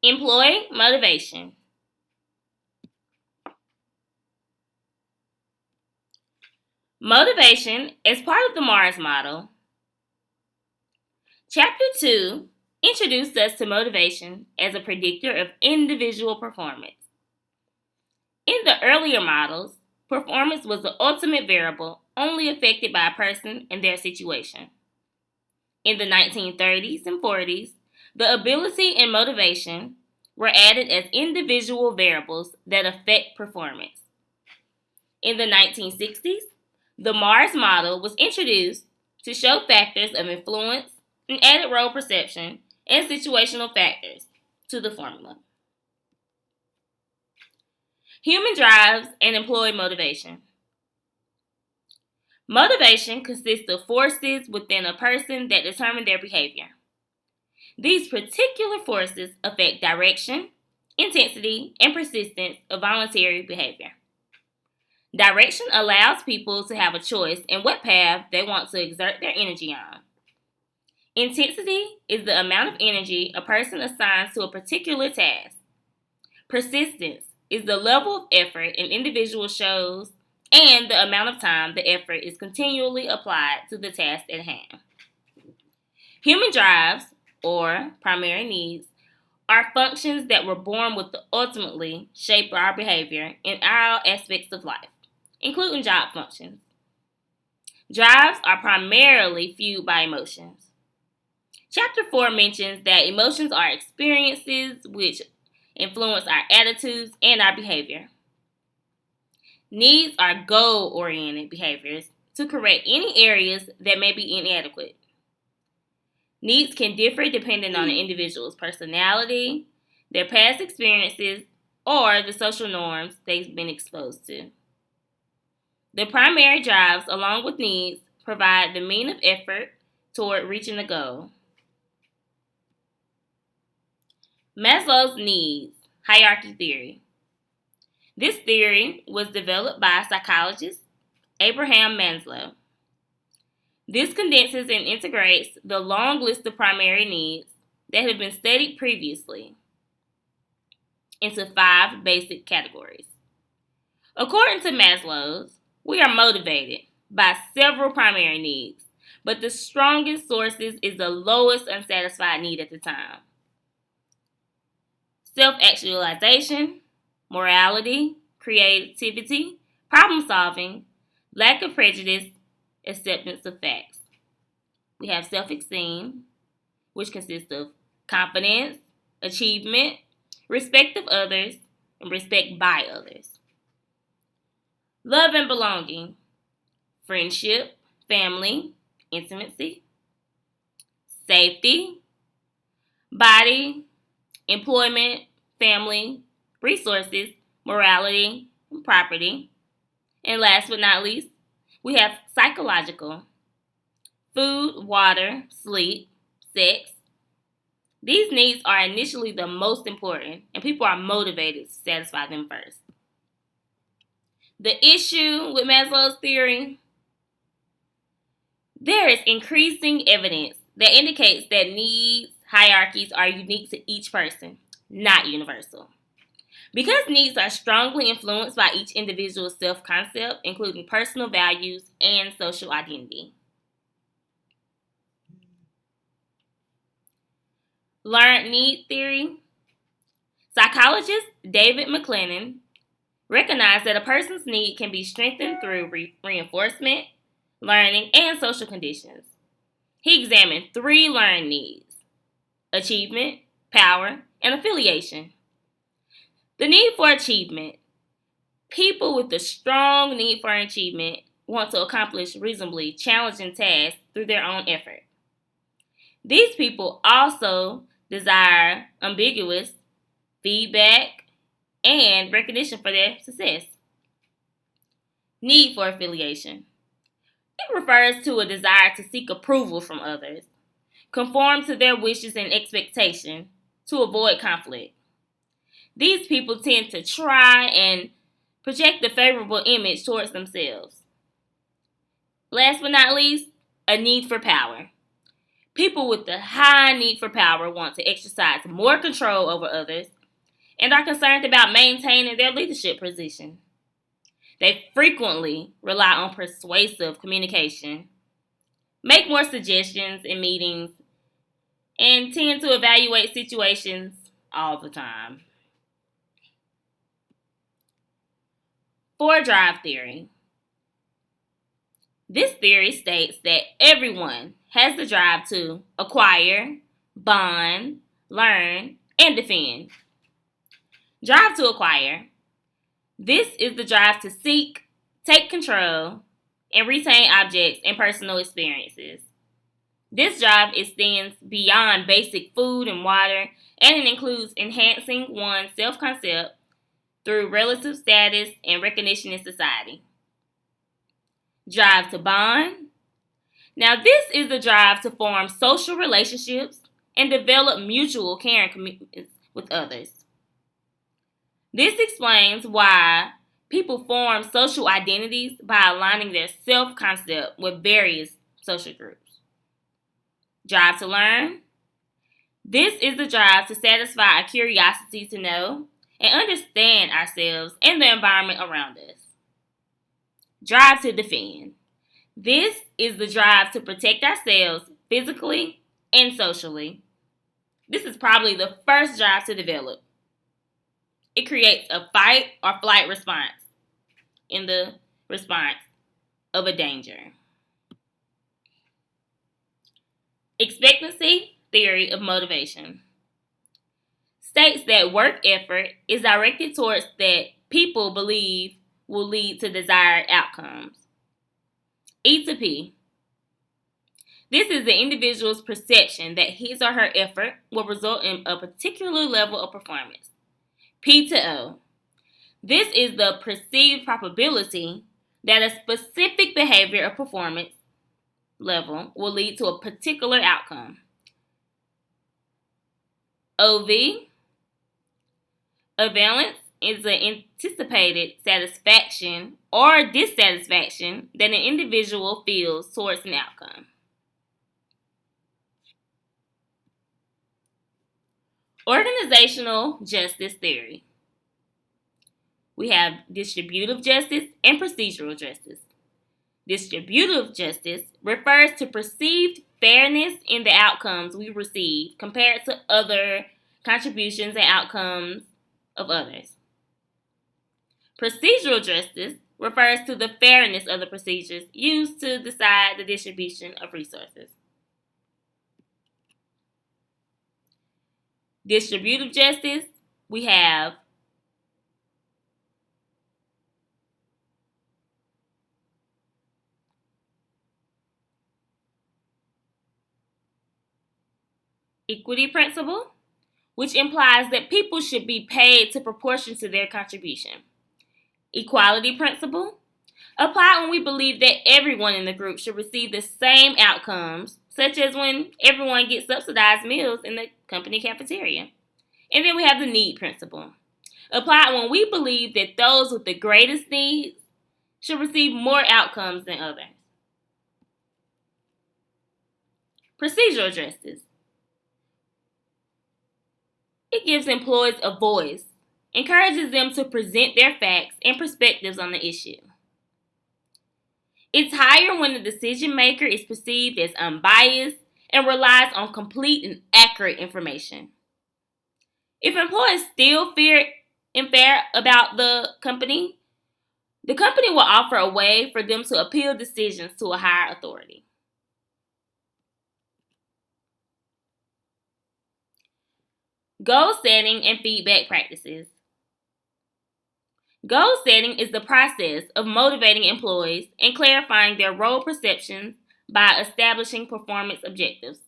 Employee motivation. Motivation is part of the Mars model. Chapter 2 introduced us to motivation as a predictor of individual performance. In the earlier models, performance was the ultimate variable only affected by a person and their situation. In the 1930s and 40s, the ability and motivation were added as individual variables that affect performance. In the 1960s, the Mars model was introduced to show factors of influence and added role perception and situational factors to the formula. Human drives and employee motivation. Motivation consists of forces within a person that determine their behavior. These particular forces affect direction, intensity, and persistence of voluntary behavior. Direction allows people to have a choice in what path they want to exert their energy on. Intensity is the amount of energy a person assigns to a particular task. Persistence is the level of effort an individual shows and the amount of time the effort is continually applied to the task at hand. Human drives, or primary needs, are functions that were born with to ultimately shape our behavior in all aspects of life, including job functions. Drives are primarily fueled by emotions. Chapter 4 mentions that emotions are experiences which influence our attitudes and our behavior. Needs are goal-oriented behaviors to correct any areas that may be inadequate. Needs can differ depending on the individual's personality, their past experiences, or the social norms they've been exposed to. The primary drives, along with needs, provide the mean of effort toward reaching the goal. Maslow's needs hierarchy theory. This theory was developed by psychologist Abraham Maslow. This condenses and integrates the long list of primary needs that have been studied previously into 5 basic categories. According to Maslow's, we are motivated by several primary needs, but the strongest sources is the lowest unsatisfied need at the time. Self-actualization, morality, creativity, problem solving, lack of prejudice, acceptance of facts. We have self-esteem, which consists of confidence, achievement, respect of others, and respect by others. Love and belonging, friendship, family, intimacy, safety, body, employment, family, resources, morality, and property. And last but not least, we have psychological, food, water, sleep, sex. These needs are initially the most important, and people are motivated to satisfy them first. The issue with Maslow's theory, there is increasing evidence that indicates that needs hierarchies are unique to each person, not universal. Because needs are strongly influenced by each individual's self-concept, including personal values and social identity. Learned need theory. Psychologist David McLennan recognized that a person's need can be strengthened through reinforcement, learning, and social conditions. He examined 3 learned needs: achievement, power, and affiliation. The need for achievement. People with a strong need for achievement want to accomplish reasonably challenging tasks through their own effort. These people also desire ambiguous feedback and recognition for their success. Need for affiliation. It refers to a desire to seek approval from others, conform to their wishes and expectations to avoid conflict. These people tend to try and project a favorable image towards themselves. Last but not least, a need for power. People with the high need for power want to exercise more control over others and are concerned about maintaining their leadership position. They frequently rely on persuasive communication, make more suggestions in meetings, and tend to evaluate situations all the time. 4 drive theory. This theory states that everyone has the drive to acquire, bond, learn, and defend. Drive to acquire. This is the drive to seek, take control, and retain objects and personal experiences. This drive extends beyond basic food and water, and it includes enhancing one's self-concept through relative status and recognition in society. Drive to bond. Now, this is the drive to form social relationships and develop mutual caring commitments with others. This explains why people form social identities by aligning their self-concept with various social groups. Drive to learn. This is the drive to satisfy a curiosity to know and understand ourselves and the environment around us. Drive to defend. This is the drive to protect ourselves physically and socially. This is probably the first drive to develop. It creates a fight or flight response in the response of a danger. Expectancy theory of motivation states that work effort is directed towards that people believe will lead to desired outcomes. E to P. This is the individual's perception that his or her effort will result in a particular level of performance. P to O. This is the perceived probability that a specific behavior or performance level will lead to a particular outcome. OV. Availance is the anticipated satisfaction or dissatisfaction that an individual feels towards an outcome. Organizational justice theory. We have distributive justice and procedural justice. Distributive justice refers to perceived fairness in the outcomes we receive compared to other contributions and outcomes of others. Procedural justice refers to the fairness of the procedures used to decide the distribution of resources. Distributive justice, we have equity principle, which implies that people should be paid to proportion to their contribution. Equality principle, applied when we believe that everyone in the group should receive the same outcomes, such as when everyone gets subsidized meals in the company cafeteria. And then we have the need principle, applied when we believe that those with the greatest needs should receive more outcomes than others. Procedural justice. It gives employees a voice, encourages them to present their facts and perspectives on the issue. It's higher when the decision maker is perceived as unbiased and relies on complete and accurate information. If employees still feel unfair about the company will offer a way for them to appeal decisions to a higher authority. Goal setting and feedback practices. Goal setting is the process of motivating employees and clarifying their role perceptions by establishing performance objectives.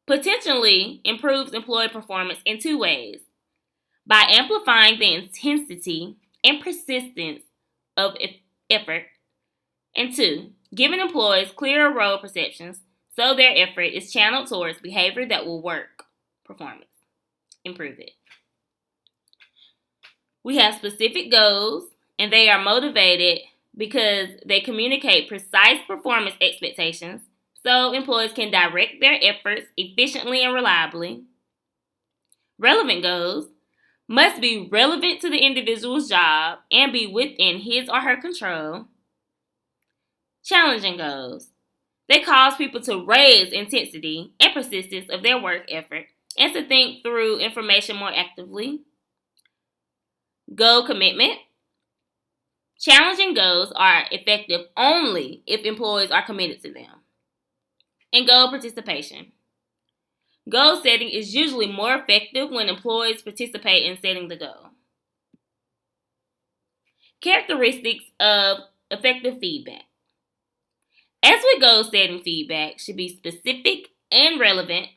Potentially improves employee performance in 2 ways: by amplifying the intensity and persistence of effort, and 2, giving employees clearer role perceptions so their effort is channeled towards behavior that will work performance. Improve it. We have specific goals, and they are motivated because they communicate precise performance expectations so employees can direct their efforts efficiently and reliably. Relevant goals must be relevant to the individual's job and be within his or her control. Challenging goals. They cause people to raise intensity and persistence of their work effort and to think through information more actively. Goal commitment. Challenging goals are effective only if employees are committed to them. And goal participation. Goal setting is usually more effective when employees participate in setting the goal. Characteristics of effective feedback. As with goal setting, feedback should be specific and relevant.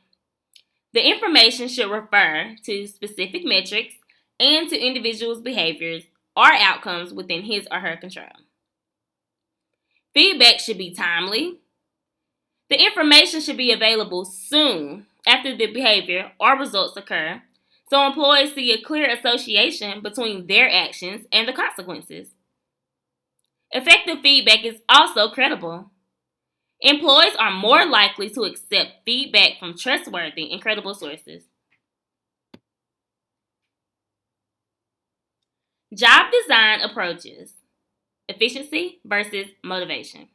The information should refer to specific metrics and to individuals' behaviors or outcomes within his or her control. Feedback should be timely. The information should be available soon after the behavior or results occur, so employees see a clear association between their actions and the consequences. Effective feedback is also credible. Employees are more likely to accept feedback from trustworthy and credible sources. Job design approaches. Efficiency versus motivation.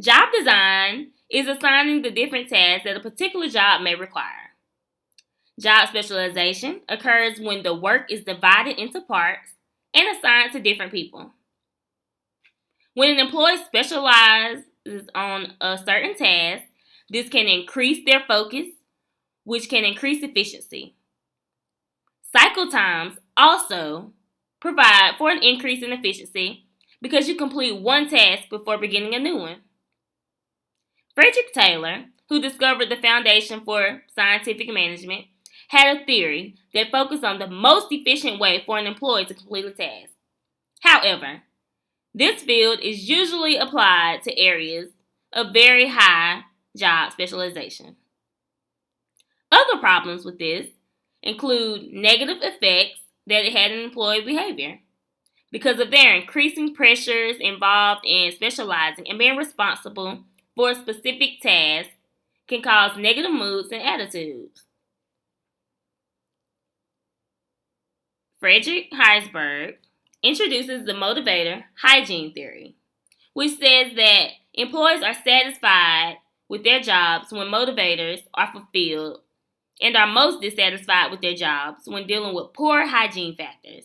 Job design is assigning the different tasks that a particular job may require. Job specialization occurs when the work is divided into parts and assigned to different people. When an employee specializes on a certain task, this can increase their focus, which can increase efficiency. Cycle times also provide for an increase in efficiency because you complete one task before beginning a new one. Frederick Taylor, who discovered the foundation for scientific management, had a theory that focused on the most efficient way for an employee to complete a task. However, this field is usually applied to areas of very high job specialization. Other problems with this include negative effects that it had on employee behavior. Because of their increasing pressures involved in specializing and being responsible for a specific task can cause negative moods and attitudes. Frederick Heisberg introduces the motivator hygiene theory, which says that employees are satisfied with their jobs when motivators are fulfilled and are most dissatisfied with their jobs when dealing with poor hygiene factors.